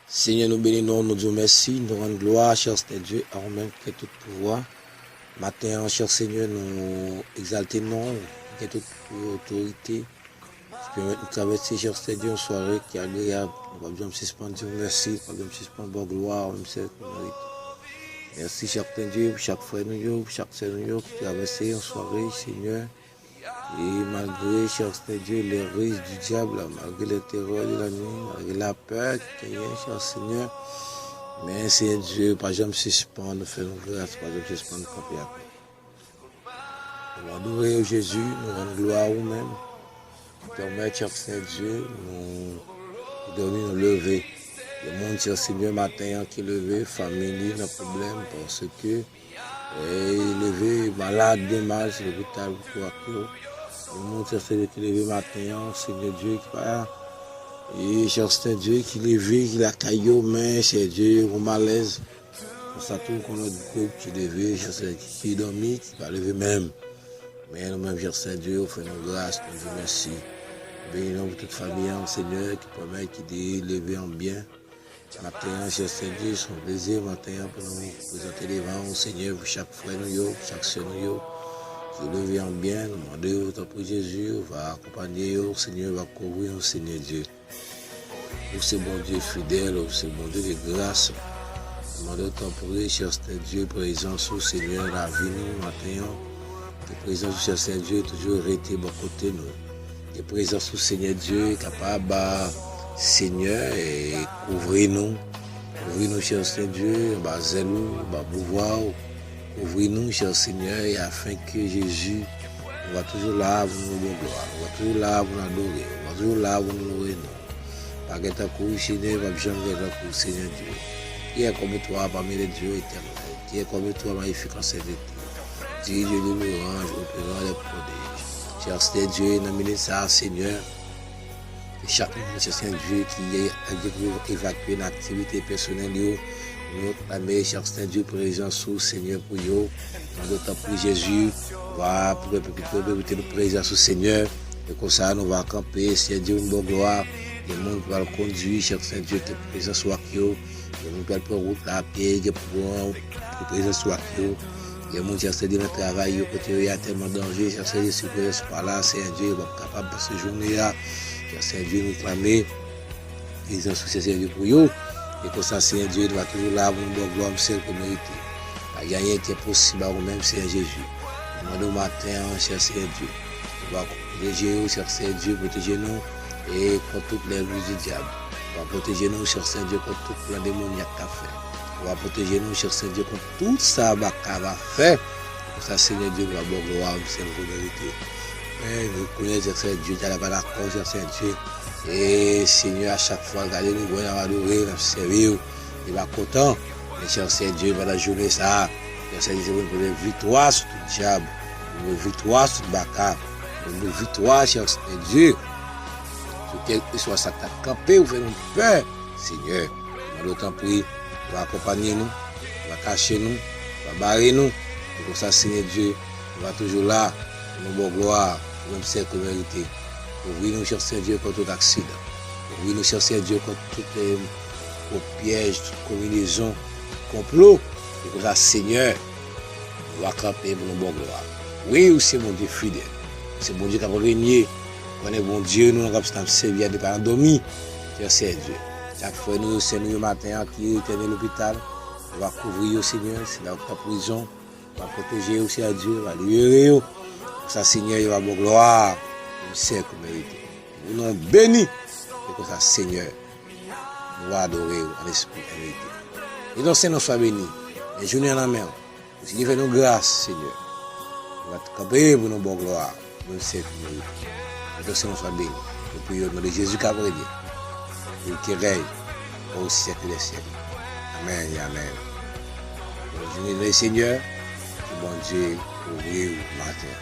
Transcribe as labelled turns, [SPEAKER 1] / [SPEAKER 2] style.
[SPEAKER 1] Seigneur, nous bénissons, nous disons merci, nous rendons gloire, cher Dieu, à vous-même qui est tout pouvoir. Matin, cher Seigneur, nous exaltons, qui est toute autorité. Tu permets de traverser, cher Dieu, une soirée qui est agréable. Nous ne pouvons pas suspendre, Dieu, merci, nous ne pouvons pas suspendre, bonne gloire, même si nous méritons. Merci, cher Dieu, pour chaque frère, pour chaque sœur, qui traverse une soirée, Seigneur. Et malgré, cher Dieu, les risques du diable, malgré les terreurs de la nuit, malgré la peur qu'il y a, cher Seigneur, mais Seigneur Dieu, pas jamais suspendre, faire nous grâce, pas jamais suspendre, camper à paix. Nous adorons Jésus, nous rendons gloire à vous-même, qui permet, cher Dieu, nous dormir, nous lever. Le monde, cher Seigneur, matin, qui est levé, famille, n'a problème, parce que, levé, malade, des mal, c'est l'hôpital, le monde, cher Seigneur, qui est levé matin, Seigneur Dieu, qui va, et cher Dieu, qui est levé, qui a caillou, mais, cher Dieu, au malaise. On s'attend qu'on a du groupe qui est levé, cher Seigneur, qui est dormi, qui va lever même. Mais nous-mêmes, cher Dieu, on fait nos grâces, nous disons merci. Bénissons pour toute famille, Seigneur, qui permet, qui est levé en bien. Matin, cher Dieu, c'est un plaisir, matin, pour nous présenter devant, Seigneur, pour chaque frère, nous, chaque soeur, nous, qui est levé en bien, nous demandons autant pour Jésus, va accompagner, Seigneur, va couvrir, Seigneur Dieu. Pour ce bon Dieu fidèle, pour ce bon Dieu de grâce, nous demandons autant pour lui, cher Dieu, présence au Seigneur, la vie, nous, matin, que présence, cher Dieu, toujours été bon côté, nous. Que présence au Seigneur Dieu, capable, Seigneur, et couvrir-nous, cher Dieu, zèle-nous, pouvoir, couvrir-nous, cher Seigneur, et afin que Jésus, on va toujours là pour nous donner gloire, on va toujours là pour nous adorer, on va toujours là pour nous louer. Pas que ta cour, Seigneur, va jamais être la cour, Seigneur Dieu. Qui est comme toi parmi les dieux éternels, qui est comme toi, magnifique en serviteur. Dieu de l'orange, opérant les prodiges. Cher Dieu, nommez ça, Seigneur. Chaque monde, cher Dieu, qui est évacué une activité personnelle, nous clamer, cher Dieu, présence au Seigneur pour nous. D'autant pour Jésus, va pour le peuple, nous présence au Seigneur. Et comme ça, nous va camper, Seigneur Dieu, une bonne gloire. Le monde va le conduire, cher Dieu, que présence soit qui le monde va prendre route à pied, que présence soit qui le monde, cher Dieu, dans le travail, il y a tellement de danger, cher Dieu, si vous êtes pas là, Seigneur Dieu, va être capable de cette journée-là. Seigneur Dieu nous clamer, les associés Seigneur Dieu pour vous, et comme ça, Seigneur Dieu va toujours là pour nous gloire, celle que mériter. Il n'y a rien qui est possible à vous-même, Seigneur Jésus. Nous demandons au matin, cher Seigneur Dieu, on va protéger nous, cher Seigneur Dieu, protéger nous, et contre toutes les ruses du diable. On va protéger nous, cher Seigneur Dieu, contre tout plan démoniaque qu'a fait. On va protéger nous, cher Seigneur Dieu, contre tout ça qu'a fait. Comme ça, Seigneur Dieu, va bon gloire, celle que mériter. Nous connaissons Dieu, qui a la cause, Dieu. Et Seigneur, à chaque fois, regardez nous, nous allons adorer, nous servir, il va content. Mais cher Dieu, dans la journée, ça, cher Dieu, vous avez une victoire sur tout le diable, une victoire sur le bacard, une victoire, cher Dieu. Sur quel que soit ça, t'as campé, vous faites une peur, Seigneur. Nous allons prier, va accompagner nous, va cacher nous, va barrer nous. Et comme ça, Seigneur Dieu, on va toujours là, pour nous bonne gloire. Même celle que vérité. Ouvrir nous, cher Dieu, contre tout accident. Ouvrir nous, cher Dieu, contre tout piège, toute combinaison, complot. Et pour ça, Seigneur, on va camper pour nos bonnes gloires. Oui, c'est mon Dieu fidèle. C'est mon Dieu qui a régné. On est bon Dieu, nous avons servi de parents dormis. Cher Dieu. Chaque fois, nous, c'est nous, le matin, qui est à l'hôpital. On va couvrir, Seigneur, c'est dans la prison. On va protéger aussi à Dieu, on va libérer. Ça, Seigneur, il va bon gloire, nous sait qu'on mérite. Nous nous bénis, et comme ça, Seigneur, nous va adorer en esprit et vérité. Et donc, Seigneur, soit béni. Et journée en la main. Si Dieu fait nous grâce, Seigneur, on va te camper pour nos bonnes gloires, nous sait qu'on mérite. Et donc, Seigneur, soit béni. Nous prions au nom de Jésus qui a prié. Et qui règne au siècle des siècles. Amen et amen. Bonne journée, Seigneur, que bon Dieu ouvre le matin.